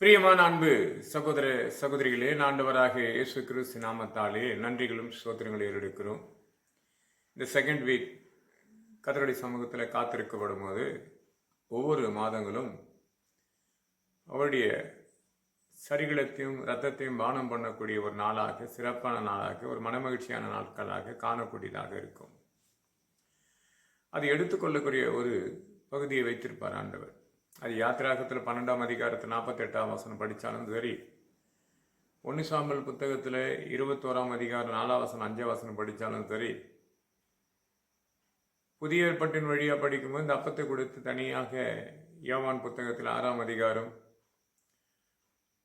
பிரியமான அன்பு சகோதர சகோதரிகளே, ஆண்டவராக இயேசு கிறிஸ்து நாமத்தாலே நன்றிகளும் ஸ்தோத்திரங்களை எடுக்கிறோம். இந்த செகண்ட் வீக் கர்த்தருடைய சமூகத்தில் காத்திருக்கப்படும் போது ஒவ்வொரு மாதங்களும் அவருடைய சரீரத்தையும் இரத்தத்தையும் பானம் பண்ணக்கூடிய ஒரு நாளாக, சிறப்பான நாளாக, ஒரு மனமகிழ்ச்சியான நாட்களாக காணக்கூடியதாக இருக்கும். அதை எடுத்துக்கொள்ளக்கூடிய ஒரு பகுதியை வைத்திருப்பார் ஆண்டவர். அது யாத்திராகத்தில் 12ஆம் அதிகாரத்தில் 48ஆம் வசனம் படித்தாலும் சரி, 1 சாமுவேல் புத்தகத்தில் 21ஆம் அதிகாரம் 4ஆம் வசனம் 5ஆம் வசனம் படித்தாலும் சரி, புதிய ஏற்பாட்டின் வழியாக படிக்கும்போது இந்த அப்பத்தை கொடுத்து தனியாக யோவான் புத்தகத்தில் 6ஆம் அதிகாரம்,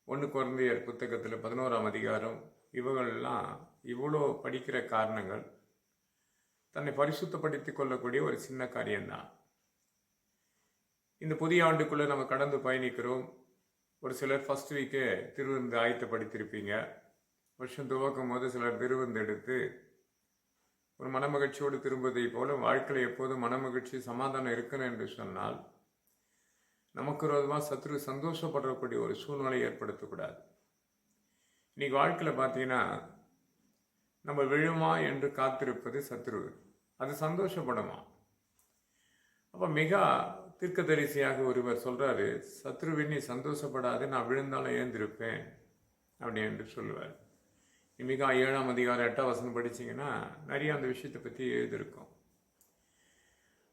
1 கொரிந்தியர் புத்தகத்தில் 11ஆம் அதிகாரம், இவங்களெல்லாம் இவ்வளோ படிக்கிற காரணங்கள் தன்னை பரிசுத்தப்படுத்திக் கொள்ளக்கூடிய ஒரு சின்ன காரியம்தான். இந்த புதிய ஆண்டுக்குள்ளே நம்ம கடந்து பயணிக்கிறோம். ஒரு சிலர் ஃபர்ஸ்ட் வீக்கே திருவிருந்து ஆயத்தப்படுத்தியிருப்பீங்க. வருஷம் துவக்கும் போது சிலர் திருவிருந்து எடுத்து ஒரு மனமகிழ்ச்சியோடு திரும்புவதை போல வாழ்க்கையில் எப்போதும் மனமகிழ்ச்சி சமாதானம் இருக்கணும் என்று சொன்னால் நமக்கு விரோதமாக சத்ரு சந்தோஷப்படக்கூடிய ஒரு சூழ்நிலை ஏற்படுத்தக்கூடாது. இன்னைக்கு வாழ்க்கையில் பார்த்தீங்கன்னா நம்ம விழுமா என்று காத்திருப்பது சத்ரு, அது சந்தோஷப்படுமா? அப்போ மிக தீர்க்கதரிசியாக ஒருவர் சொல்கிறாரு, சத்ருவின் நீ சந்தோஷப்படாது, நான் விழுந்தாலும் ஏந்திருப்பேன் அப்படி என்று சொல்லுவார். மிக 7ஆம் அதிகாரம் 8ஆம் வசனம் படிச்சிங்கன்னா நிறைய அந்த விஷயத்தை பற்றி எழுதியிருக்கும்.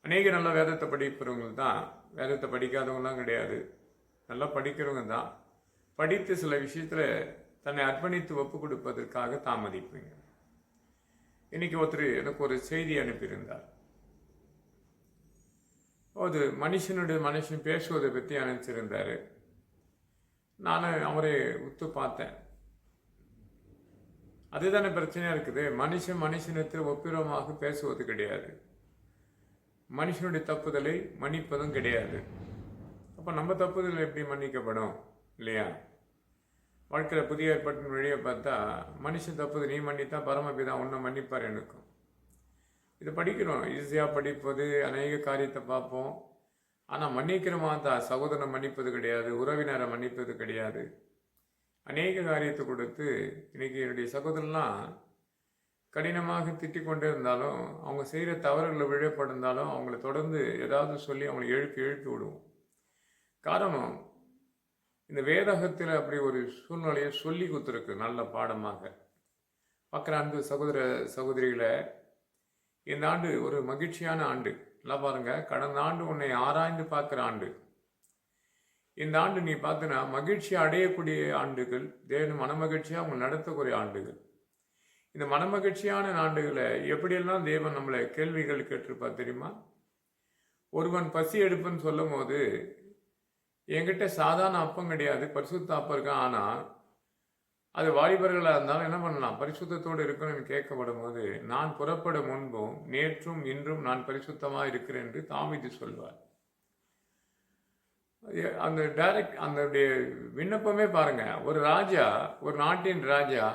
அநேக நல்ல வேதத்தை படிக்கிறவங்க தான், வேதத்தை படிக்காதவங்களாம் கிடையாது, நல்லா படிக்கிறவங்க தான். படித்து சில விஷயத்தில் தன்னை அர்ப்பணித்து ஒப்பு கொடுப்பதற்காக தாமதிப்பீங்க. இன்னைக்கு ஒருத்தர் எனக்கு ஒரு செய்தி அனுப்பியிருந்தார். அது மனுஷன் பேசுவதை பற்றி அனுப்பிச்சிருந்தார். நான் அவரை உத்து பார்த்தேன். அதுதானே பிரச்சனையாக இருக்குது. மனுஷனுக்கு ஒப்புரமாக பேசுவது கிடையாது, மனுஷனுடைய தப்புதலை மன்னிப்பதும் கிடையாது. அப்போ நம்ம தப்புதல் எப்படி மன்னிக்கப்படும் இல்லையா? வாழ்க்கையில் புதிய ஏற்பாட்டின் வழியை பார்த்தா மனுஷன் தப்புதல் நீ மன்னித்தா பரமபிதா உன்னை மன்னிப்பார் எனக்கும். இதை படிக்கிறோம், ஈஸியாக படிப்பது, அநேக காரியத்தை பார்ப்போம். ஆனால் மன்னிக்கிற தான் சகோதரனை மன்னிப்பது கிடையாது, உறவினரை மன்னிப்பது கிடையாது. அநேக காரியத்தை கொடுத்து இன்னைக்கு என்னுடைய சகோதரன்லாம் கடினமாக திட்டிக் கொண்டே இருந்தாலும், அவங்க செய்கிற தவறுகளை விழப்பட்டிருந்தாலும் அவங்கள தொடர்ந்து ஏதாவது சொல்லி அவங்களை எழுப்பி விடுவோம். காரணம், இந்த வேதகத்தில் அப்படி ஒரு சூழ்நிலையை சொல்லி கொடுத்துருக்கு நல்ல பாடமாக. பார்க்குற அன்பு சகோதர சகோதரிகளை, இந்த ஆண்டு ஒரு மகிழ்ச்சியான ஆண்டு. நல்லா பாருங்க, கடந்த ஆண்டு உன்னை ஆராய்ந்து பார்க்குற ஆண்டு. இந்த ஆண்டு நீ பார்த்தனா மகிழ்ச்சி அடையக்கூடிய ஆண்டுகள், தேவன் மனமகிழ்ச்சியாக அவங்க நடத்தக்கூடிய ஆண்டுகள். இந்த மனமகிழ்ச்சியான ஆண்டுகளை எப்படியெல்லாம் தேவன் நம்மளை கேள்விகள் கேட்டிருப்பா தெரியுமா? ஒருவன் பசி எடுப்புன்னு சொல்லும் போது, என்கிட்ட சாதாரண அப்பம் கிடையாது, பரிசுத்த அப்பம் இருக்கான், ஆனால் அது வாலிபர்களாக இருந்தாலும் என்ன பண்ணலாம், பரிசுத்தத்தோடு இருக்கணும்னு கேட்கப்படும் போது, நான் புறப்படும் முன்பும் நேற்றும் இன்றும் நான் பரிசுத்தமாக இருக்கிறேன் என்று தாவீது சொல்வார். அந்த அதனுடைய விண்ணப்பமே பாருங்க. ஒரு ராஜா, ஒரு நாட்டின் ராஜா,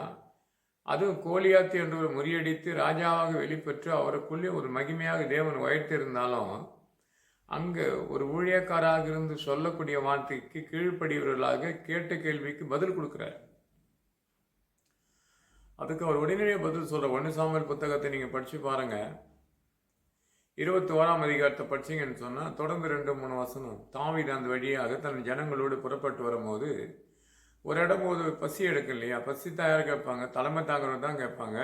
அதுவும் கோலியாத்து என்று ஒரு முறியடித்து ராஜாவாக வெளிப்பெற்று அவருக்குள்ளே ஒரு மகிமையாக தேவன் உயர்த்திருந்தாலும், அங்கே ஒரு ஊழியக்காராக இருந்து சொல்லக்கூடிய வார்த்தைக்கு கீழ்ப்படியவர்களாக கேட்ட கேள்விக்கு பதில் கொடுக்குறார். அதுக்கு அவர் உடனடியே பதில் சொல்கிற 1 சாமுவேல் புத்தகத்தை நீங்கள் படித்து பாருங்கள். 21ஆம் அதிகாரத்தை படிச்சிங்கன்னு சொன்னால் தொடர்ந்து 2-3 வசனம் தாவீது அந்த வழியாக தன் ஜனங்களோடு புறப்பட்டு வரும்போது ஒரு இடம் போது பசி எடுக்க இல்லையா, பசி யார் கேட்பாங்க? தலைமை தாங்கிறவர் தான் கேட்பாங்க.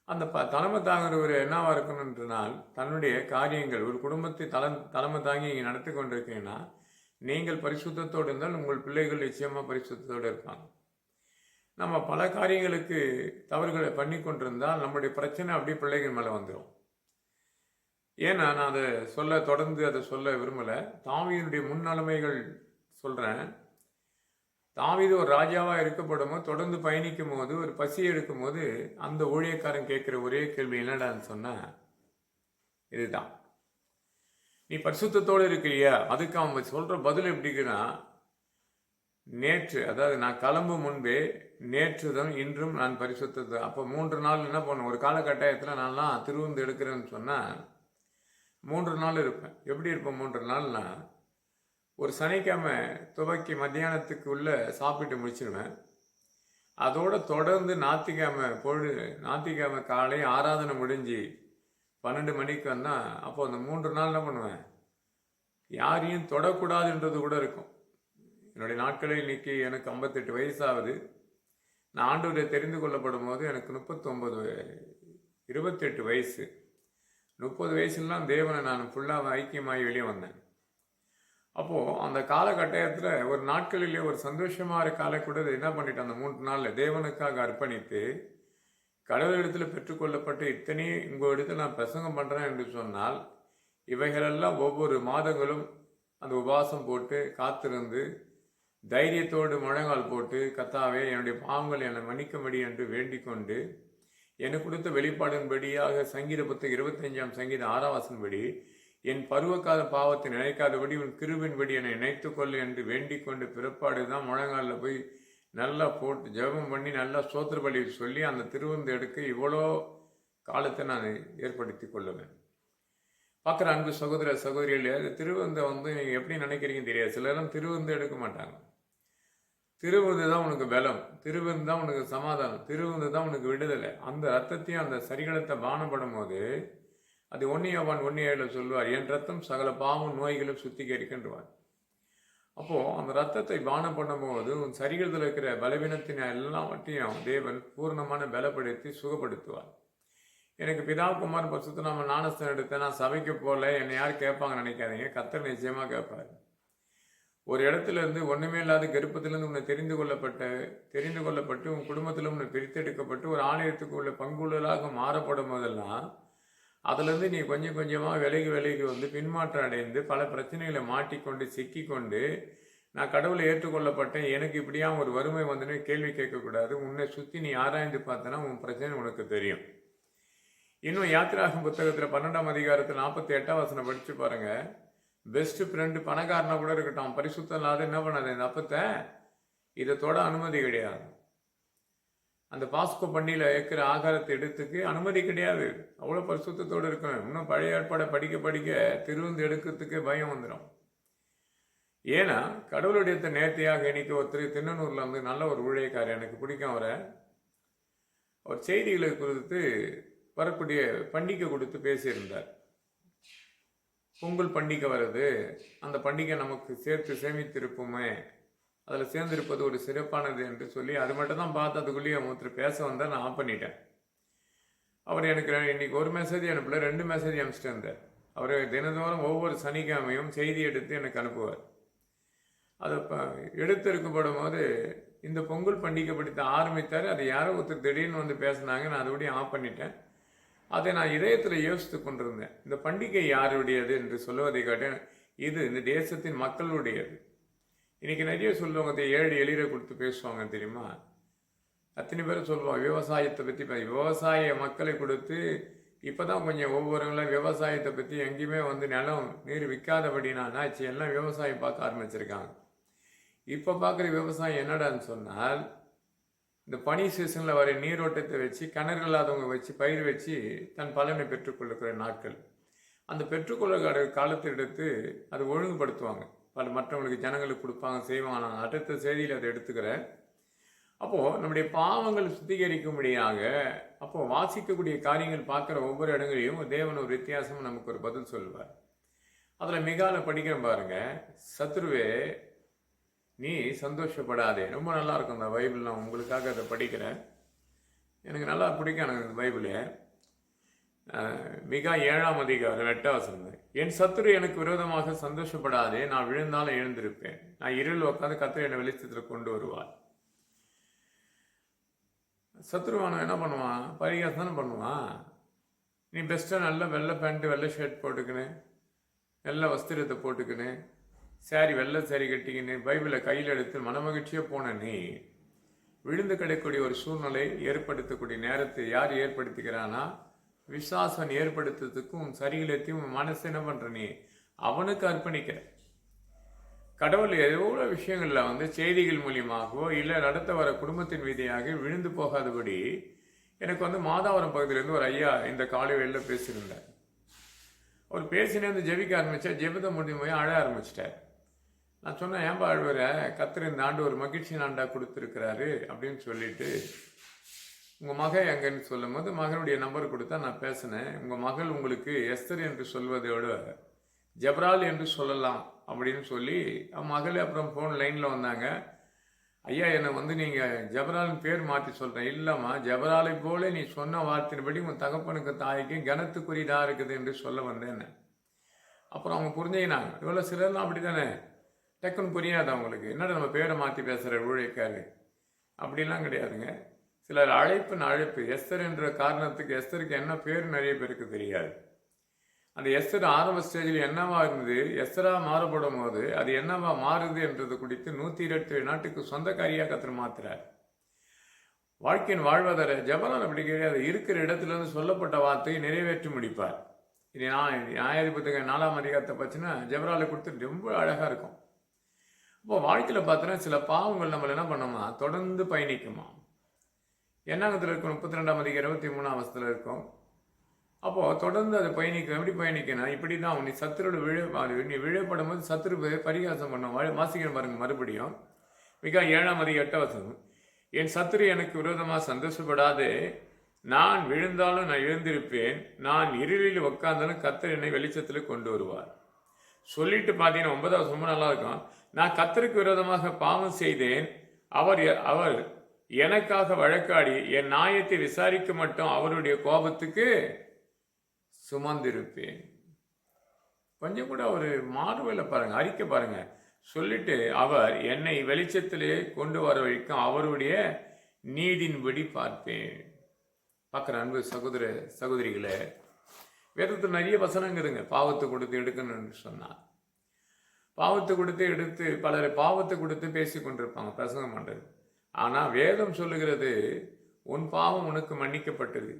அந்த தலைமை தாங்கிறவர் என்னவா இருக்கணுன்றனால் தன்னுடைய காரியங்கள், ஒரு குடும்பத்தை தலைமை தாங்கி இங்கே நடத்தி கொண்டிருக்கீங்கன்னா நீங்கள் பரிசுத்தத்தோடு இருந்தால் உங்கள் பிள்ளைகள் நிச்சயமாக பரிசுத்தத்தோடு இருப்பாங்க. நம்ம பல காரியங்களுக்கு தவறுகளை பண்ணி கொண்டிருந்தால் நம்முடைய பிரச்சனை அப்படியே பிள்ளைகள் மேலே வந்துடும். ஏன்னா நான் தொடர்ந்து அதை சொல்ல விரும்பலை. தாவீதுடைய முன்னிலைமைகள் சொல்கிறேன். தாவீது ஒரு ராஜாவாக இருக்கப்படும் போது, தொடர்ந்து பயணிக்கும் போது, ஒரு பசி எடுக்கும் போது அந்த ஊழியக்காரன் கேட்குற ஒரே கேள்வி என்னடான்னு சொன்ன, இதுதான், நீ பரிசுத்தத்தோடு இருக்கிறியா? அதுக்கு அவன் சொல்கிற பதில் எப்படின்னா, நேற்று, அதாவது நான் கிளம்பும் முன்பே நேற்றுதான் இன்றும் நான் பரிசுத்தது. அப்போ 3 நாள் என்ன பண்ணும், ஒரு காலகட்டாயத்தில் நான்லாம் திருவிருந்து எடுக்கிறேன்னு சொன்னால் 3 நாள் இருப்பேன். எப்படி இருப்பேன் 3 நாள்னா, ஒரு சனிக்கிழமை துவக்கி மத்தியானத்துக்கு உள்ள சாப்பிட்டு முடிச்சிடுவேன். அதோட தொடர்ந்து ஞாயிற்றுக்கிழமை காலை ஆராதனை முடிஞ்சு 12 மணிக்கு வந்தால் அப்போ அந்த 3 நாள் என்ன பண்ணுவேன், யாரையும் தொடக்கூடாதுன்றது கூட இருக்கும். என்னுடைய நாட்களில் இன்னைக்கு எனக்கு 58 வயசாகுது. நான் ஆண்டவரை தெரிந்து கொள்ளப்படும் போது எனக்கு 28 வயசு. 30 வயசுலாம் தேவனை நான் ஃபுல்லாக ஐக்கியமாகி வெளியே வந்தேன். அப்போது அந்த காலகட்டத்தில் ஒரு நாட்களிலே ஒரு சந்தோஷமான காலை கூட என்ன பண்ணிட்டேன், அந்த 3 நாளில் தேவனுக்காக அர்ப்பணித்து கடவுளிடத்தில் பெற்றுக்கொள்ளப்பட்டு இத்தனையும் உங்கள் இடத்துல நான் பிரசங்கம் பண்ணுறேன் என்று சொன்னால், இவைகளெல்லாம் ஒவ்வொரு மாதங்களும் அந்த உபவாசம் போட்டு காத்திருந்து தைரியத்தோடு முழங்கால் போட்டு, கர்த்தாவே என்னுடைய பாவங்கள் என்னை மன்னிக்கும்படி என்று வேண்டிக் கொண்டு, எனக்கு கொடுத்த வெளிப்பாடின்படியாக சங்கீத புத்தகம் 25ஆம் சங்கீதம் 6ஆம் வசனப்படி, என் பருவகால பாவத்தை நினைக்காதபடி உன் கிருபின்படி என்னை நினைத்துக்கொள்ளு என்று வேண்டிக் கொண்டு பிறப்பாடு தான் முழங்காலில் போய் நல்லா போட்டு ஜெபம் பண்ணி நல்லா சோத்திர பலி சொல்லி அந்த திருவிருந்து எடுக்க இவ்வளோ காலத்தை நான் ஏற்படுத்தி கொள்ளுவேன். பார்க்குற அன்பு சகோதர சகோதரிகளே, அது திருவிருந்தை நீங்கள் எப்படி நினைக்கிறீங்கன்னு தெரியாது. சிலரும் திருவிருந்து எடுக்க மாட்டாங்க. திருவிருந்து தான் உனக்கு பலம், திருவிருந்து தான் உனக்கு சமாதானம், திருவிருந்து தான் உனக்கு விடுதலை. அந்த ரத்தத்தையும் அந்த சரிகளத்தை பானப்படும் போது அது 1 யோவான் 1:7 சொல்லுவார், என் ரத்தம் சகல பாவம் நோய்களும் சுத்திகரிக்கின்றவார். அப்போது அந்த ரத்தத்தை பானம் பண்ணும்போது உன் சரிகளத்தில் இருக்கிற பலவீனத்தின் எல்லாவற்றையும் தேவன் பூர்ணமான பலப்படுத்தி சுகப்படுத்துவார். எனக்கு பிதா குமார் பரிசுத்த நாம ஞானஸ்தானம் எடுத்தேன், நான் சபைக்கு போகல, என்னை யார் கேட்பாங்க நினைக்காதீங்க. கர்த்தர் நிச்சயமாக கேட்பார். ஒரு இடத்துல இருந்து ஒன்றுமே இல்லாத கர்ப்பத்திலிருந்து உன்னை தெரிந்து கொள்ளப்பட்டு உன் குடும்பத்தில் உன்னை பிரித்தெடுக்கப்பட்டு ஒரு ஆலயத்துக்கு உள்ள பங்குள்ளலாக மாறப்படும் போதெல்லாம் அதுலேருந்து நீ கொஞ்சம் கொஞ்சமாக விலகி பின்மாற்றம் அடைந்து பல பிரச்சனைகளை மாட்டிக்கொண்டு சிக்கிக்கொண்டு, நான் கடவுளை ஏற்றுக்கொள்ளப்பட்டேன், எனக்கு இப்படியா ஒரு வறுமை வந்துன்னு கேள்வி கேட்கக்கூடாது. உன்னை சுற்றி நீ ஆராய்ந்து பார்த்தனா உன் பிரச்சனை உனக்கு தெரியும். இன்னும் யாத்திராகம் புத்தகத்தில் 12ஆம் அதிகாரத்தில் 48ஆம் வசனம் படித்து பாருங்க. பெஸ்ட் ஃப்ரெண்டு பணக்காரனா கூட இருக்கட்டும், பரிசுத்தம் இல்லாத என்ன பண்ணாது, இந்த அப்பத்தை இதை தொட அனுமதி கிடையாது. அந்த பாஸ்கோ பண்டிகையில் இருக்கிற ஆகாரத்தை எடுத்துக்கு அனுமதி கிடையாது. அவ்வளோ பரிசுத்தத்தோடு இருக்கணும். இன்னும் பழைய ஏற்பாடை படிக்க திருவிருந்து எடுக்கிறதுக்கு பயம் வந்துடும். ஏன்னா கடவுளுடைய நேர்த்தியாக இன்னைக்கு ஒருத்தர் திண்ணனூரில் நல்ல ஒரு ஊழியக்காரர், எனக்கு பிடிக்கும் அவரை. அவர் செய்திகளை குறித்து வரக்கூடிய பண்டிகை கொடுத்து பேசியிருந்தார். பொங்கல் பண்டிகை வருது, அந்த பண்டிகை நமக்கு சேர்த்து சேமித்திருப்போமே, அதில் சேர்ந்திருப்பது ஒரு சிறப்பானது என்று சொல்லி அது மட்டும் தான் பார்த்து அதுக்குள்ளேயே ஒருத்தர் பேச வந்தால் நான் ஆஃப் பண்ணிட்டேன். அவர் எனக்கு இன்னைக்கு ஒரு மெசேஜ் அனுப்பல, 2 மெசேஜ் அனுப்பிச்சிட்டு இருந்தார். அவர் தினந்தோறும் ஒவ்வொரு சனிக்கிழமையும் செய்தி எடுத்து எனக்கு அனுப்புவார். அதை எடுத்திருக்கப்படும் போது இந்த பொங்கல் பண்டிகை படித்து ஆரம்பித்தார். அதை யாரோ ஒருத்தர் திடீர்னு பேசினாங்க, நான் அதோடய ஆஃப் பண்ணிட்டேன். அதை நான் இதயத்தில் யோசித்து கொண்டிருந்தேன். இந்த பண்டிகை யாருடையது என்று சொல்லுவதை காட்ட இது இந்த தேசத்தின் மக்களுடையது. இன்றைக்கி நிறைய சொல்லுவாங்க, 7 எளிரை கொடுத்து பேசுவாங்க தெரியுமா. அத்தனை பேர் சொல்லுவாங்க விவசாயத்தை பற்றி. விவசாய மக்களை கொடுத்து இப்போ தான் கொஞ்சம் ஒவ்வொருவங்களும் விவசாயத்தை பற்றி எங்கேயுமே நிலம் நீர் விற்காதபடினாச்சு எல்லாம் விவசாயம் பார்க்க ஆரம்பிச்சிருக்காங்க. இப்போ பார்க்குற விவசாயம் என்னடான்னு சொன்னால், இந்த பனி சீசனில் வர நீரோட்டத்தை வச்சு கிணறு இல்லாதவங்க வச்சு பயிர் வச்சு தன் பலனை பெற்றுக்கொள்ளுக்கிற நாட்கள். அந்த பெற்றுக்கொள்ள காலத்தை எடுத்து அதை ஒழுங்குபடுத்துவாங்க, மற்றவங்களுக்கு ஜனங்களுக்கு கொடுப்பாங்க, செய்வாங்க. நான் அடுத்த செய்தியில் அதை எடுத்துக்கிறேன். அப்போது நம்முடைய பாவங்கள் சுத்திகரிக்கும்படியாக அப்போது வாசிக்கக்கூடிய காரியங்கள் பார்க்குற ஒவ்வொரு இடங்களையும் தேவன் ஒரு வித்தியாசமும் நமக்கு ஒரு பதில் சொல்லுவார். அதில் மிகால படிக்கிறேன் பாருங்க, சத்ருவே நீ சந்தோஷப்படாதே. ரொம்ப நல்லா இருக்கும் அந்த பைபிள். நான் உங்களுக்காக அதை படிக்கிறேன், எனக்கு நல்லா பிடிக்கும் எனக்கு இந்த பைபிளு. மிகா 7ஆம் அதிகாரம் 8ஆம் வசனம், என் சத்துரு எனக்கு விரோதமாக சந்தோஷப்படாதே, நான் விழுந்தாலும் எழுந்திருப்பேன், நான் இருள் உட்காந்து கர்த்தர் என்னை வெளிச்சத்தில் கொண்டு வருவார். சத்ருவான என்ன பண்ணுவான், பரிகாசம் தானே பண்ணுவான். நீ பெஸ்ட்டாக நல்ல வெள்ளை பேண்ட்டு வெள்ளை ஷர்ட் போட்டுக்கின்னு நல்ல வஸ்திரத்தை போட்டுக்கின்னு வெள்ளை சாரி கட்டிக்கின்னு பைபிளை கையில் எடுத்து மனமகிழ்ச்சியாக போன நீ விழுந்து கிடைக்கக்கூடிய ஒரு சூழ்நிலை ஏற்படுத்தக்கூடிய நேரத்தை யார் ஏற்படுத்திக்கிறானா, விசுவாசம் ஏற்படுத்துறதுக்கும் சரிகளத்தையும் மனசு என்ன பண்ணுற நீ அவனுக்கு அர்ப்பணிக்கிற. கடவுள் எவ்வளோ விஷயங்களில் செய்திகள் மூலியமாகவோ இல்லை நடத்த வர குடும்பத்தின் விதியாக விழுந்து போகாதபடி எனக்கு மாதாவரம் பகுதியிலேருந்து ஒரு ஐயா இந்த காலை வேளையில் பேசியிருந்தார். அவர் பேசினே ஜெபிக்க ஆரம்பித்தா, ஜெபத்தை முடியும் போய் அழ ஆரம்பிச்சிட்டார். நான் சொன்னேன், ஏன்பா அழுவுற? கர்த்தர் இந்த ஆண்டு ஒரு மகிழ்ச்சி ஆண்டா கொடுத்துருக்கிறாரு அப்படின்னு சொல்லிட்டு, உங்கள் மகள் எங்கன்னு சொல்லும்போது மகனுடைய நம்பர் கொடுத்தா நான் பேசினேன். உங்கள் மகள் உங்களுக்கு எஸ்தர் என்று சொல்வதோடு ஜெபரால் என்று சொல்லலாம் அப்படின்னு சொல்லி மகளே அப்புறம் ஃபோன் லைனில் வந்தாங்க. ஐயா, என்னை நீங்கள் ஜெபராலின் பேர் மாற்றி சொல்கிறேன். இல்லைம்மா, ஜெபராலை போல நீ சொன்ன வார்த்தையின்படி உன் தகப்பனுக்கு தாய்க்கு கனத்துக்குரியதாக இருக்குது என்று சொல்ல வந்தேன். அப்புறம் அவங்க புரிஞ்சுக்கினாங்க. இவ்வளோ சிலர்லாம் அப்படி தானே, டக்குன்னு புரியாது அவங்களுக்கு. என்னடா நம்ம பேரை மாற்றி பேசுகிற ஊழியக்காரு அப்படிலாம் கிடையாதுங்க. சிலர் அழைப்பு எஸ்தர் என்ற காரணத்துக்கு எஸ்தருக்கு என்ன பேர் நிறைய பேருக்கு தெரியாது. அந்த எஸ்தர் ஆரம்ப ஸ்டேஜில் என்னவா இருந்தது, எஸ்தரா மாறுபடும் போது அது என்னவா மாறுது என்றது குறித்து 127 நாட்டுக்கு சொந்தக்காரியாக கர்த்தர் மாத்துறார். வாழ்க்கையின் வாழ்வாதார ஜெபரால் அப்படி கிடையாது. இருக்கிற இடத்துல இருந்து சொல்லப்பட்ட வார்த்தையை நிறைவேற்றி முடிப்பார். இது நியாயாதிபதிகள் 4ஆம் அதிகாரத்தை பற்றினா ஜெபராலை கொடுத்து ரொம்ப அழகாக இருக்கும். இப்போ வாழ்க்கையில் பார்த்தோன்னா சில பாவங்கள் நம்மளை என்ன பண்ணோமா, தொடர்ந்து பயணிக்குமா. என்னாங்கத்தில் இருக்கும் 32ஆம் அதிகாரம் 23ஆம் வசனத்தில் இருக்கும். அப்போது தொடர்ந்து அதை பயணிக்கும். எப்படி பயணிக்கணும், இப்படி தான் நீ சத்துருவோட நீ விழப்படும் போது சத்துரு பரிகாசம் பண்ணும். வாசிக்கிற பாருங்க மறுபடியும் மிக 7ஆம் அதிகாரம் 8ஆம் வசனம். என் சத்துரு எனக்கு விரோதமாக சந்தோஷப்படாது, நான் விழுந்தாலும் நான் எழுந்திருப்பேன், நான் இருளில் உட்கார்ந்தாலும் கர்த்தர் என்னை வெளிச்சத்தில் கொண்டு வருவார். சொல்லிட்டு பார்த்தீங்கன்னா 9ஆம் வசனம் ரொம்ப நல்லா இருக்கும். நான் கர்த்தருக்கு விரோதமாக பாவம் செய்தேன், அவர் எனக்காக வழக்காடி என் நியாயத்தை விசாரிக்க மட்டும் அவருடைய கோபத்துக்கு சுமந்திருப்பேன். கொஞ்சம் கூட ஒரு மாறுதலை பாருங்க, அறிக்கை பாருங்க. சொல்லிட்டு அவர் என்னை வெளிச்சத்திலே கொண்டு வர வரைக்கும் அவருடைய நீதின்படி பார்ப்பேன். பார்க்குற அன்பு சகோதர சகோதரிகளே, வேதத்தில் நிறைய வசனங்கிறதுங்க. பாவத்தை கொடுத்து எடுக்கணும்னு சொன்னார். பாவத்தை கொடுத்து எடுத்து பலரை பாவத்தை கொடுத்து பேசி கொண்டிருப்பாங்க பிரசங்கம் பண்ணுறது. ஆனால் வேதம் சொல்லுகிறது உன் பாவம் உனக்கு மன்னிக்கப்பட்டது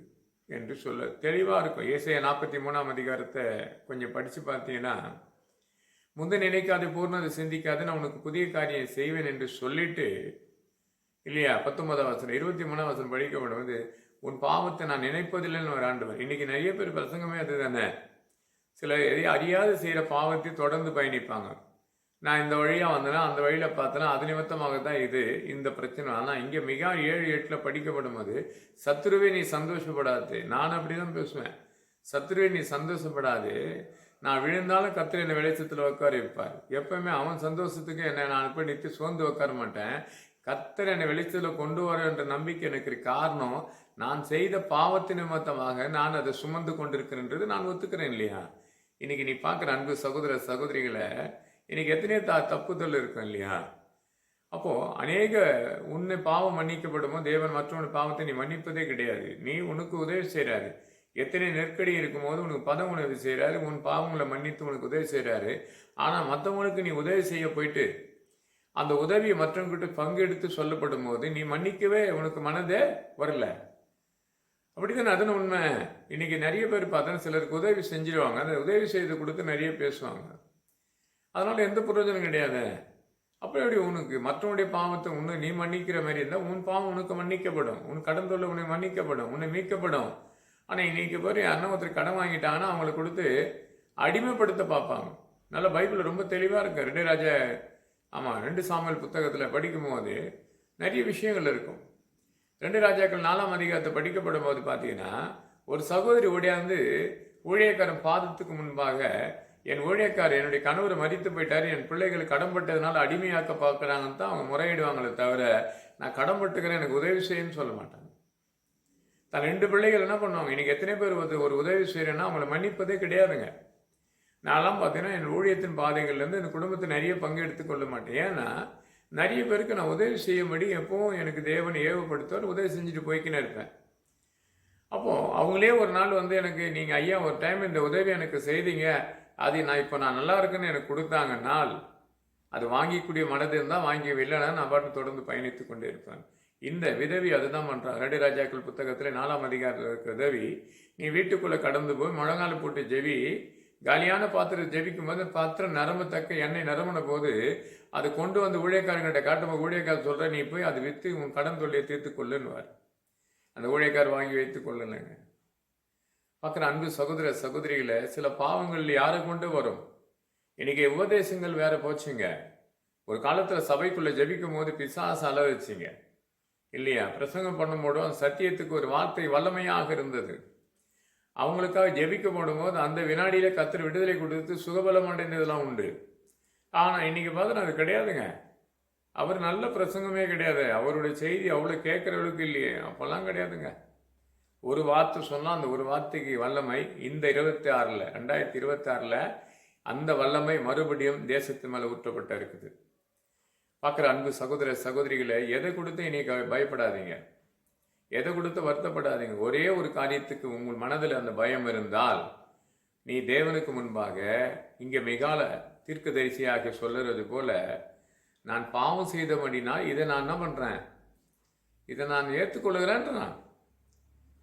என்று சொல்ல தெளிவாக இருக்கும். ஏசாயா 43ஆம் அதிகாரத்தை கொஞ்சம் படித்து பார்த்தீங்கன்னா, முந்தை நினைக்காது பூர்ணதை சிந்திக்காது, நான் உனக்கு புதிய காரியம் செய்வேன் என்று சொல்லிட்டு இல்லையா. 19ஆம் வசனம் 23ஆம் வசனம் படிக்கப்படுவது உன் பாவத்தை நான் நினைப்பதில்லைன்னு ஒரு ஆண்டவர். இன்னைக்கு நிறைய பேர் பிரசங்கமே அது தானே. சில அறியாது செய்கிற பாவத்தை தொடர்ந்து பயணிப்பாங்க. நான் இந்த வழியாக வந்தேன்னா அந்த வழியில் பார்த்தேன்னா அது நிமித்தமாக தான் இந்த பிரச்சனை. ஆனால் இங்கே மிக 7:8 படிக்கப்படும் போது சத்துருவே நீ சந்தோஷப்படாது. நான் அப்படி தான் பேசுவேன். சத்துருவே நீ சந்தோஷப்படாது, நான் விழுந்தாலும் கர்த்தர் என்னை வெளிச்சத்தில் உட்கார வைப்பார். எப்பவுமே அவன் சந்தோஷத்துக்கு என்னை நான் போய் நிறுத்தி சோர்ந்து உட்கார மாட்டேன். கர்த்தர் என்னை வெளிச்சத்தில் கொண்டு வர என்ற நம்பிக்கை எனக்கு காரணம், நான் செய்த பாவத்தின் நிமித்தமாக நான் அதை சுமந்து கொண்டிருக்கிறேன்றது நான் ஒத்துக்கிறேன் இல்லையா. இன்னைக்கு நீ பார்க்குற அன்பு சகோதர சகோதரிகளை, இன்னைக்கு எத்தனையோ தப்புதல் இருக்கும் இல்லையா. அப்போது அநேக உன்னை பாவம் மன்னிக்கப்படும் போது தேவன் மற்றவனுடைய பாவத்தை நீ மன்னிப்பதே கிடையாது. நீ உனக்கு உதவி செய்கிறாரு. எத்தனை நெருக்கடி இருக்கும்போது உனக்கு பதம் உதவி செய்கிறாரு, உன் பாவங்களை மன்னித்து உனக்கு உதவி செய்கிறாரு. ஆனால் மற்றவங்களுக்கு நீ உதவி செய்ய போயிட்டு அந்த உதவியை மற்றவங்கிட்ட பங்கெடுத்து சொல்லப்படும் போது நீ மன்னிக்கவே உனக்கு மனதே வரல. அப்படித்தானே, அதுன்னு உண்மை. இன்னைக்கு நிறைய பேர் பார்த்தா சிலருக்கு உதவி செஞ்சிருவாங்க, அந்த உதவி செய்து கொடுத்து நிறைய பேசுவாங்க. அதனால் எந்த பிரயோஜனம் கிடையாது. அப்போ எப்படி உனக்கு மற்றவனுடைய பாவத்தை உன்னை நீ மன்னிக்கிற மாதிரி இருந்தால் உன் பாவம் உனக்கு மன்னிக்கப்படும், உன் கடன் தொல்லை உன்னை மன்னிக்கப்படும், உன்னை மீட்கப்படும். ஆனால் இன்னைக்கு பேர் அண்ணன் ஒருத்தர் கடன் வாங்கிட்டாங்கன்னா அவங்களை கொடுத்து அடிமைப்படுத்த பார்ப்பாங்க. நல்லா பைபிள் ரொம்ப தெளிவாக இருக்கு. 2 சாமுவேல் புத்தகத்தில் படிக்கும் போது நிறைய விஷயங்கள் இருக்கும். 2 ராஜாக்கள் 4ஆம் அதிகாரத்தை படிக்கப்படும் போது பார்த்தீங்கன்னா, ஒரு சகோதரி ஓடியாந்து ஊழியக்காரன் பாதத்துக்கு முன்பாக, என் ஊழியக்காரர் என்னுடைய கணவர் மரித்து போயிட்டார், என் பிள்ளைகள் கடன்பட்டதுனால அடிமையாக்க பார்க்குறாங்கன்னு தான் அவங்க முறையிடுவாங்களே தவிர, நான் கடன்பட்டுக்கிறேன் எனக்கு உதவி செய்யன்னு சொல்ல மாட்டாங்க. தன் 2 பிள்ளைகள் என்ன பண்ணுவாங்க, இன்னைக்கு எத்தனை பேர் ஒரு உதவி செய்கிறேன்னா அவங்கள மன்னிப்பதே கிடையாதுங்க. நான்லாம் பார்த்தீங்கன்னா என் ஊழியத்தின் பாதைகள்லேருந்து என் குடும்பத்தை நிறைய பங்கு எடுத்துக்கொள்ள மாட்டேன். ஏன்னா நிறைய பேருக்கு நான் உதவி செய்யும்படி எப்பவும் எனக்கு தேவன் ஏவப்படுத்துவார், உதவி செஞ்சுட்டு போய்க்கினே இருப்பேன். அப்போது அவங்களே ஒரு நாள் எனக்கு நீங்கள் ஐயா ஒரு டைம் இந்த உதவி எனக்கு செய்தீங்க, அது நான் நல்லா இருக்குன்னு எனக்கு கொடுத்தாங்கன்னால் அது வாங்கிக்கூடிய மனது இருந்தால் வாங்கி இல்லைன்னா நான் பாட்டு தொடர்ந்து பயணித்து கொண்டே இருப்பேன். இந்த விதவி அதுதான் பண்ணுறான். 2 ராஜாக்கள் புத்தகத்தில் 4ஆம் அதிகாரத்தில் இருக்கிற உதவி, நீ வீட்டுக்குள்ளே கடந்து போய் முழங்கால் போட்டு ஜெபி, காலியான பாத்திரத்தை ஜெபிக்கும் போது பாத்திரம் நிரம்பத்தக்க எண்ணெய் நிரம்பின போது அது கொண்டு வந்து ஊழியக்காரங்கிட்ட காட்டும்போது ஊழியக்காரர் சொல்கிற நீ போய் அதை விற்று உன் கடன் தொல்லையை தீர்த்து கொள்ளுன்னுவார். அந்த ஊழியக்காரர் வாங்கி வைத்து கொள்ளலைங்க. பார்க்குற அன்பு சகோதர சகோதரிகளை, சில பாவங்கள் யாரை கொண்டு வரும். இன்னைக்கு உபதேசங்கள் வேற போச்சுங்க. ஒரு காலத்தில் சபைக்குள்ளே ஜெபிக்கும் போது பிசாசு அல வச்சிங்க இல்லையா? பிரசங்கம் பண்ணும்போது அந்த சத்தியத்துக்கு ஒரு வார்த்தை வல்லமையாக இருந்தது. அவங்களுக்காக ஜெபிக்க போடும்போது அந்த வினாடியிலே கர்த்தர் விடுதலை கொடுத்து சுகபலம் அடைந்ததெல்லாம் உண்டு. ஆனால் இன்னைக்கு பார்த்தா அது கிடையாதுங்க. அவர் நல்ல பிரசங்கமே கிடையாது. அவருடைய செய்தி அவ்வளோ கேட்குறவளுக்கு இல்லையே, அப்போல்லாம் கிடையாதுங்க. ஒரு வார்த்தை சொன்னால் அந்த ஒரு வார்த்தைக்கு வல்லமை இந்த 2026 அந்த வல்லமை மறுபடியும் தேசத்து மேலே ஊற்றப்பட்டு இருக்குது. பார்க்குற அன்பு சகோதர சகோதரிகளை எதை கொடுத்து இன்னைக்கு பயப்படாதீங்க, எதை கொடுத்து வருத்தப்படாதீங்க. ஒரே ஒரு காரியத்துக்கு உங்கள் மனதில் அந்த பயம் இருந்தால், நீ தேவனுக்கு முன்பாக இங்கே மிகால தீர்க்கதரிசியாக சொல்லுறது போல, நான் பாவம் செய்தபடினா இதை நான் என்ன பண்ணுறேன், இதை நான் ஏற்றுக்கொள்கிறேன்றான்.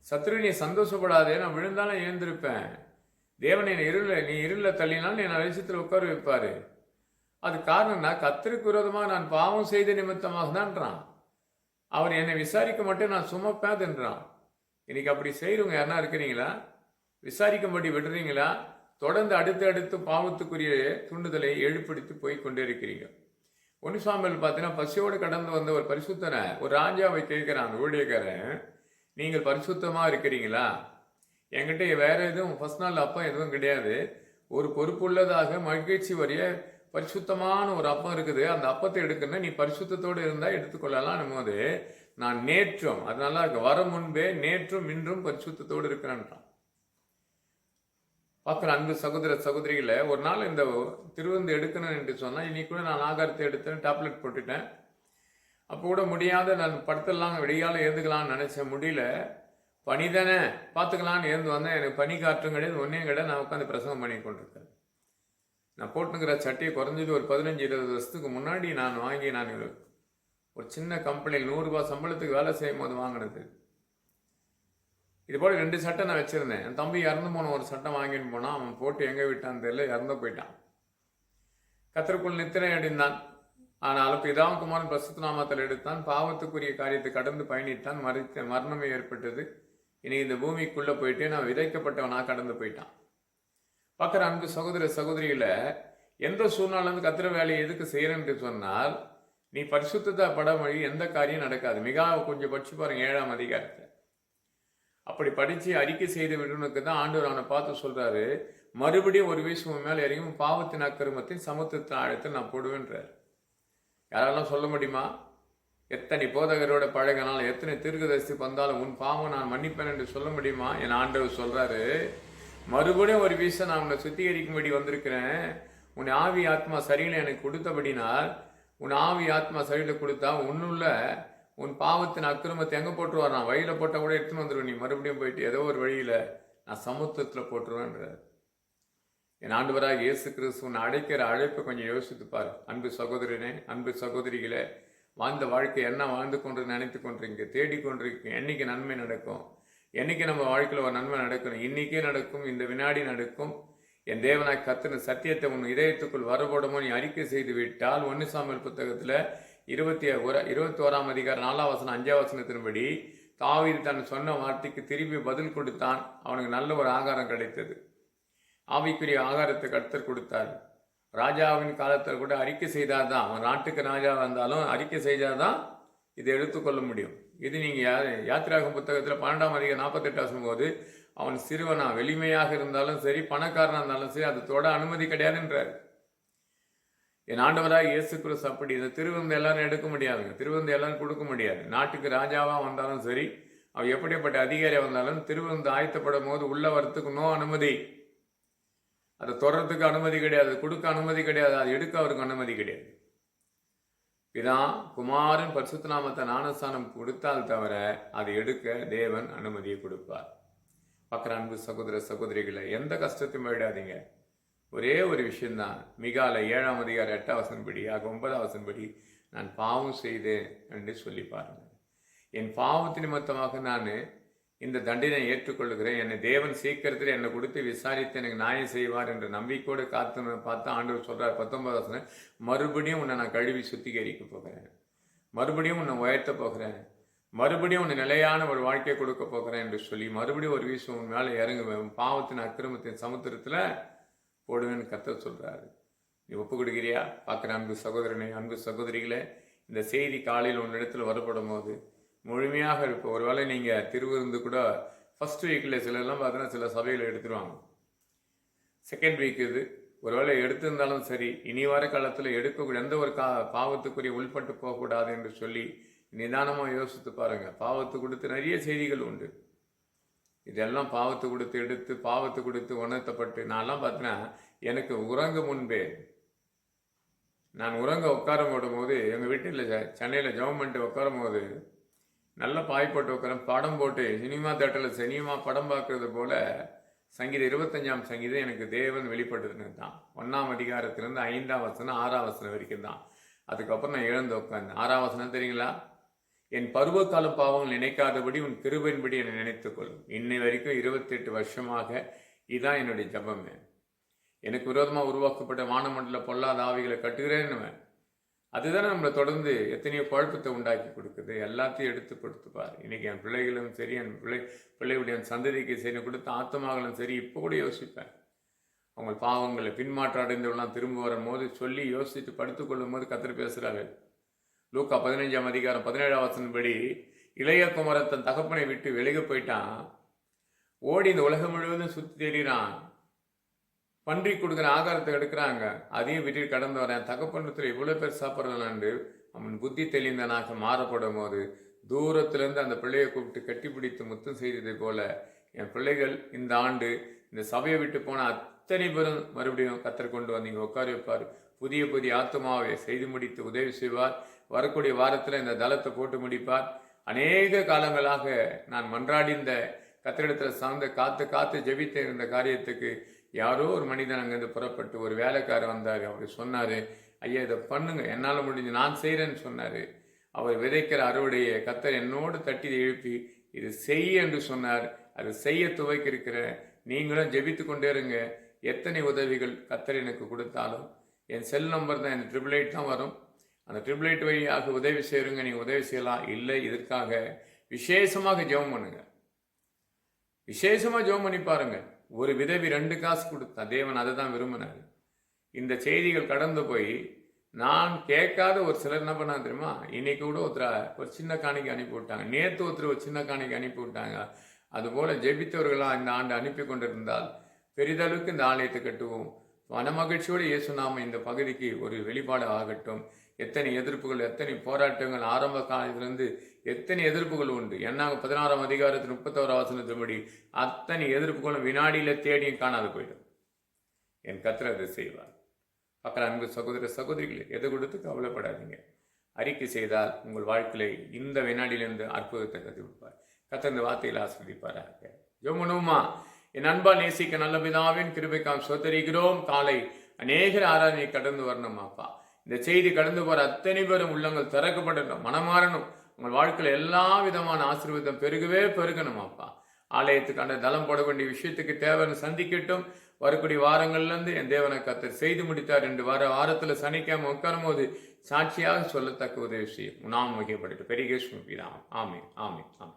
சத்ரு நீ சந்தோஷப்படாதே, நான் விழுந்தாலும் எழுந்திருப்பேன். தேவனை நீ இருளில் தள்ளினாலும் என்னை வெளிச்சத்தில் உட்கார வைப்பாரு. அது காரணம்னா கர்த்தருக்கு விரோதமாக நான் பாவம் செய்த நிமித்தமாக தான்றான். அவர் என்னை விசாரிக்க மட்டும் நான் சுமப்பேன்றான். இன்னைக்கு அப்படி செய்கிறவங்க யாருன்னா இருக்கிறீங்களா? விசாரிக்கும்படி விடுறீங்களா? தொடர்ந்து அடுத்து பாவத்துக்குரிய தூண்டுதலை எழுப்பிடித்து போய் கொண்டே இருக்கிறீங்க. ஒன்று சாம்பல் பார்த்தீங்கன்னா பசியோடு கடந்து வந்த ஒரு பரிசுத்தனை ஒரு ராஜாவை கேட்குறாங்க ஊழியக்காரன், நீங்கள் பரிசுத்தமாக இருக்கிறீங்களா? என்கிட்ட வேற எதுவும் ஃபர்ஸ்ட் நாள் அப்பம் எதுவும் கிடையாது, ஒரு பொறுப்புள்ளதாக மகிழ்ச்சி வரைய பரிசுத்தமான ஒரு அப்பம் இருக்குது, அந்த அப்பத்தை எடுக்கணும், நீ பரிசுத்தத்தோடு இருந்தால் எடுத்துக்கொள்ளலாம் போது, நான் நேற்றும் அது நல்லா இருக்கு, வர முன்பே நேற்றும் இன்றும் பரிசுத்தத்தோடு இருக்கிறேன்றான். பார்க்குற அன்பு சகோதர சகோதரிகளை, ஒரு நாள் இந்த திருவிருந்து எடுக்கணும் என்று சொன்னால், இன்னைக்கு கூட நான் ஆகாரத்தை எடுத்தேன், டேப்லெட் போட்டுட்டேன். அப்போ கூட முடியாத, நான் படுத்துடலாம் விடியால எழுந்துக்கலாம்னு நினச்சேன், முடியல. பனி தானே பார்த்துக்கலான்னு எழுந்து வந்தேன். எனக்கு பனி காற்றும் கிடையாது, ஒன்றையும் கிடையாது. நான் உட்காந்து பிரசங்கம் பண்ணி கொண்டிருக்கேன். நான் போட்டுங்கிற சட்டையை குறைஞ்சது ஒரு 15-20 வருஷத்துக்கு முன்னாடி நான் வாங்கி, நான் ஒரு சின்ன கம்பெனியில் 100 ரூபாய் சம்பளத்துக்கு வேலை செய்யும் போது வாங்கினது. இது போல் 2 சட்டை நான் வச்சுருந்தேன். என் தம்பி இறந்து போன ஒரு சட்டை வாங்கிட்டு போனான். அவன் போட்டு எங்கே விட்டான்னு தெரியல, இறந்து போயிட்டான். கர்த்தருக்குள் நித்திரை அடைந்தான். ஆனாலும் பிதாவும் குமாரன் பரிசுத்த நாமத்தில் எடுத்தான். பாவத்துக்குரிய காரியத்தை கடந்து பயணித்தான். மரணமே ஏற்பட்டது. இனி இந்த பூமிக்குள்ளே போயிட்டு நான் விதைக்கப்பட்டவனாக கடந்து போயிட்டான். பார்க்குற அன்பு சகோதர சகோதரிகளை, எந்த சூழ்நிலேருந்து கத்திர வேலையை எதுக்கு செய்கிறேன்னு சொன்னால், நீ பரிசுத்தத்தை படம் வழி எந்த காரியம் நடக்காது. மிக கொஞ்சம் படிச்சு பாருங்க 7ஆம் அதிகாரத்தை. அப்படி படித்து அறிக்கை செய்து விடுவனுக்கு தான் ஆண்டவர் அவனை பார்த்து சொல்கிறாரு, மறுபடியும் ஒரு விஷயம் மேலே இறங்கும் பாவத்தின் அக்கிரமத்தின் சமுத்திரத்தின் ஆழத்தில் நான் போடுவேன்றார். யாரெல்லாம் சொல்ல முடியுமா? எத்தனை போதகரோட பழகினாலும், எத்தனை தீர்க்கதரிசி வந்தாலும் உன் பாவம் நான் மன்னிப்பேன் என்று சொல்ல முடியுமா? என் ஆண்டவர் சொல்கிறாரு, மறுபடியும் ஒரு விஷயம் நான் உன்னை சுத்திகரிக்கும்படி வந்திருக்கிறேன். உன் ஆவி ஆத்மா சரியில்லை எனக்கு கொடுத்தபடினால், உன் ஆவி ஆத்மா சரியில் கொடுத்தா உன்னுள்ள உன் பாவத்தின் அக்கிரமத்தை எங்கே போட்டுருவார்? நான் வழியில் போட்டால் கூட எடுத்துன்னு வந்துடுவேன். நீ மறுபடியும் போயிட்டு ஏதோ ஒரு வழியில் நான் சமுத்திரத்தில் போட்டுருவேன்றார். என் ஆண்டவராக இயேசு கிறிஸ்து உன்னை அழைக்கிற அழைப்பை கொஞ்சம் யோசித்துப்பார். அன்பு சகோதரனே, அன்பு சகோதரிகளே, வாழ்ந்த வாழ்க்கை என்ன வாழ்ந்து கொண்டு நினைத்து கொண்டிருக்கீங்க, தேடிக்கொண்டிருக்கீங்க. என்னைக்கு நன்மை நடக்கும், என்னைக்கு நம்ம வாழ்க்கையில் ஒரு நன்மை நடக்கணும், இன்னைக்கே நடக்கும், இந்த வினாடி நடக்கும். என் தேவனாய் கர்த்தர் சத்தியத்தை உன் இதயத்துக்குள் வரப்போடுமோ நீ அறிக்கை செய்து விட்டால், 1 சாமுவேல் புத்தகத்தில் 21ஆம் அதிகாரம் 4ஆம் வசனம் 5ஆம் வசனத்தின்படி தாவீது தன் சொன்ன வார்த்தைக்கு திரும்பி பதில் கொடுத்தான். அவனுக்கு நல்ல ஒரு ஆகாரம் கிடைத்தது. ஆவிக்குரிய ஆகாரத்தை கர்த்தர் கொடுத்தார். ராஜாவின் காலத்தில் கூட அறிக்கை செய்தாதான், அவன் நாட்டுக்கு ராஜாவாக இருந்தாலும் அறிக்கை செய்தாதான் இதை எடுத்துக்கொள்ள முடியும். இது நீங்கள் யாத்திராகம் புத்தகத்தில் 12ஆம் அதிகாரம் 48 போது, அவன் சிறுவனா வெளிமையாக இருந்தாலும் சரி, பணக்காரனாக இருந்தாலும் சரி, அது தொட அனுமதி கிடையாதுன்றார். என் ஆண்டவராக இயேசு கிறிஸ்து அப்படி இந்த திருவிருந்து எல்லாரும் எடுக்க முடியாதுங்க, திருவிருந்து எல்லாரும் கொடுக்க முடியாது. நாட்டுக்கு ராஜாவாக வந்தாலும் சரி, அவன் எப்படிப்பட்ட அதிகாரியாக வந்தாலும் திருவிருந்து ஆயத்தப்படும் போது உள்ள வரத்துக்கு நோ அனுமதி. அதை தொடர்றதுக்கு அனுமதி கிடையாது, கொடுக்க அனுமதி கிடையாது, அது எடுக்க அவருக்கு அனுமதி கிடையாது. பிதா குமாரன் பரிசுத்த நாமத்தை ஞானஸ்தானம் கொடுத்தால் தவிர அதை எடுக்க தேவன் அனுமதியை கொடுப்பார். பார்க்குற அன்பு சகோதர சகோதரிகளை, எந்த கஷ்டத்தையும் விடாதீங்க. ஒரே ஒரு விஷயந்தான், மிகால 7ஆம் அதிகாரம் 8ஆம் வசனப்படி 9ஆம் வசனப்படி, நான் பாவம் செய்தேன் என்று சொல்லி பாருங்கள். என் பாவத்தின் நிமித்தமாக நான் இந்த தண்டனை ஏற்றுக்கொள்கிறேன். என்னை தேவன் சீக்கிரத்தில் என்னை கொடுத்து விசாரித்து எனக்கு நியாயம் செய்வார் என்ற நம்பிக்கையோடு காத்து பார்த்தா ஆண்டவர் சொல்கிறார் 19ஆம் வசனம், மறுபடியும் உன்னை நான் கழுவி சுத்திகரிக்க போகிறேன், மறுபடியும் உன்னை உயர்த்த போகிறேன், மறுபடியும் உன்னை நிலையான ஒரு வாழ்க்கையை கொடுக்க போகிறேன் என்று சொல்லி மறுபடியும் ஒரு விஷயம் உன் மேலே இறங்குவேன், பாவத்தின் அக்கிரமத்தின் சமுத்திரத்தில் போடுவேன்னு கர்த்தர் சொல்கிறாரு. நீ ஒப்பு கொடுக்கிறியா? பார்க்குற அன்பு சகோதரனே, அன்பு சகோதரிகளே, இந்த செய்தி காலையில் உன்னிடத்தில் வரப்படும் போது முழுமையாக இருக்கும். ஒருவேளை நீங்கள் திருவிருந்து கூட ஃபர்ஸ்ட் வீக்கில் சிலர்லாம் பார்த்தீங்கன்னா சில சபையில் எடுத்துருவாங்க. செகண்ட் வீக் இது ஒருவேளை எடுத்திருந்தாலும் சரி, இனி வர காலத்தில் எடுக்கக்கூடிய எந்த ஒரு பாவத்துக்குரிய உள்பட்டு போகக்கூடாது என்று சொல்லி நிதானமாக யோசித்து பாருங்கள். பாவத்து கொடுத்து நிறைய செய்திகள் உண்டு. இதெல்லாம் பாவத்து கொடுத்து எடுத்து பாவத்து கொடுத்து உணர்த்தப்பட்டு நான்லாம் பார்த்தீங்கன்னா எனக்கு உறங்க முன்பே நான் உறங்க உட்கார போடும்போது எங்கள் வீட்டில் சென்னையில் ஜெபம் பண்ணிட்டு உட்காரும் போது நல்ல பாய் போட்டு உட்காரம் படம் போட்டு சினிமா தேட்டரில் சினிமா படம் பார்க்கறது போல சங்கீதம் 25ஆம் சங்கீதம் எனக்கு தேவன் வெளிப்பட்டதுன்னு தான். 1ஆம் அதிகாரத்திலேருந்து 5ஆம் வசனம் 6ஆம் வசனம் வரைக்கும் தான். அதுக்கப்புறம் நான் இழந்து உட்காந்தேன். 6ஆம் வசனம் தெரியுங்களா? என் பருவகால பாவங்கள் நினைக்காதபடி உன் கிருபையின்படி என்னை நினைத்துக்கொள்ளும். இன்னை வரைக்கும் 28 வருஷமாக இதான் என்னுடைய ஜபமே. எனக்கு விரோதமாக உருவாக்கப்பட்ட வானமண்டல பொல்லாத ஆவிகளை கட்டுகிறேன்னு அதுதானே நம்மளை தொடர்ந்து எத்தனையோ குழப்பத்தை உண்டாக்கி கொடுக்குது. எல்லாத்தையும் எடுத்து கொடுத்துப்பார். இன்னைக்கு என் பிள்ளைகளும் சரி, என் பிள்ளையுடைய சந்ததிக்கு சரி கொடுத்த ஆத்மாக்களும் சரி, இப்போ கூட யோசிப்பேன். அவங்க பாவங்களை பின்மாற்றம் அடைந்தவெல்லாம் திரும்ப வரும்போது சொல்லி யோசித்து படுத்துக்கொள்ளும் போது கர்த்தர் பேசுகிறாங்க. லூக்கா 15ஆம் அதிகாரம் 17ஆம் வசனப்படி இளைய குமாரன் தன் தகப்பனை விட்டு விலகி போயிட்டான். ஓடி இந்த உலகம் முழுவதும் சுற்றி தெரிகிறான். பன்றி கொடுக்குற ஆகாரத்தை எடுக்கிறாங்க. அதையும் வீட்டில் கடந்து வரேன். தகப்பனத்தில் இவ்வளோ பேர் சாப்பிட்றலாண்டு அவன் புத்தி தெளிந்தனாக மாறப்படும் போது தூரத்திலேருந்து அந்த பிள்ளையை கூப்பிட்டு கட்டிப்பிடித்து முத்தம் செய்ததை போல என் பிள்ளைகள் இந்த ஆண்டு இந்த சபையை விட்டு போன அத்தனை பேரும் மறுபடியும் கத்தர் கொண்டு வந்தீங்க உட்கார வைப்பார். புதிய புதிய ஆத்மாவை செய்து முடித்து உதவி செய்வார். வரக்கூடிய வாரத்தில் இந்த தளத்தை போட்டு முடிப்பார். அநேக காலங்களாக நான் மன்றாடி இந்த கத்திரிடத்தில் சார்ந்த காத்து ஜெபித்த இருந்த காரியத்துக்கு யாரோ ஒரு மனிதன் அங்கேருந்து புறப்பட்டு ஒரு வேலைக்காரர் வந்தார். அவர் சொன்னார், ஐயா இதை பண்ணுங்க, என்னால் முடிஞ்சு நான் செய்கிறேன்னு சொன்னார். அவர் விதைக்கிற அறுவடையை கத்தர் என்னோடு தட்டி எழுப்பி இது செய்ய என்று சொன்னார். அது செய்ய துவைக்கிருக்கிற நீங்களும் ஜெபித்து கொண்டே இருங்க. எத்தனை உதவிகள் கத்தர் எனக்கு கொடுத்தாலும் என் செல் நம்பர் தான், எனக்கு 888 தான் வரும். அந்த 888 வழியாக உதவி செய்யுங்க. நீங்கள் உதவி செய்யலாம். இல்லை இதற்காக விசேஷமாக ஜெபம் பண்ணுங்க. விசேஷமாக ஜெபம் பண்ணி பாருங்க. ஒரு விதவி 2 காசு கொடுத்தா தேவன் அதை தான் விரும்பினார். இந்த செய்திகள் கடந்து போய் நான் கேட்காத ஒரு சிலர் என்ன பண்ணா தெரியுமா? இன்னைக்கு கூட ஒரு சின்ன காணிக்கை அனுப்பி விட்டாங்க. நேற்று ஒரு சின்ன காணிக்கை அனுப்பி விட்டாங்க. அதுபோல ஜெபித்தவர்களாக இந்த ஆண்டு அனுப்பி கொண்டிருந்தால் பெரிதளவுக்கு இந்த ஆலயத்தை கட்டுவோம். மனமகிழ்ச்சியோடு இயேசுநாம இந்த பகுதிக்கு ஒரு வெளிப்பாடு ஆகட்டும். எத்தனை எதிர்ப்புகள், எத்தனை போராட்டங்கள், ஆரம்ப காலத்திலிருந்து எத்தனை எதிர்ப்புகள் உண்டு. என்னாங்க 16ஆம் அதிகாரத்தில் 31ஆம் வசனத்தின்படி அத்தனை எதிர்ப்புகளும் வினாடியில தேடியும் காணாது போயிடும். என் கர்த்தர் அதை செய்வார். பக்கத்தில் அன்பு சகோதர சகோதரிகளே, எதை கொடுத்து கவலைப்படாதீங்க. அறிக்கை செய்தால் உங்கள் வாழ்க்கையை இந்த வினாடியிலிருந்து அற்புதத்தை கற்றுவிடுவார். கர்த்தர் இந்த வார்த்தையில் ஆஸ்வதிப்பாராக. ஜெபமுமா என் அன்பால் நேசிக்க நல்ல பிதாவின் கிருபைக்காம் சோதரிக்கிறோம். காலை அநேகர் ஆராதனை கடந்து வரணும் அப்பா. இந்த செய்தி கடந்து போற அத்தனை பேரும் உள்ளங்கள் திறக்கப்படணும், மனமாறணும். உங்கள் வாழ்க்கையில் எல்லா விதமான ஆசீர்வாதம் பெருகணும் அப்பா. ஆலயத்துக்கான தளம் போட வேண்டிய விஷயத்துக்கு தேவைன்னு சந்திக்கட்டும். வரக்கூடிய வாரங்கள்லேருந்து என் தேவனை கர்த்தர் செய்து முடித்தார் என்று வாரத்தில் சனிக்கிழமை உட்காரும் போது சாட்சியாக சொல்லத்தக்க உதவி செய்யும். நாம் வகைப்பட்டு பெரிய ஆமே ஆமே ஆமே.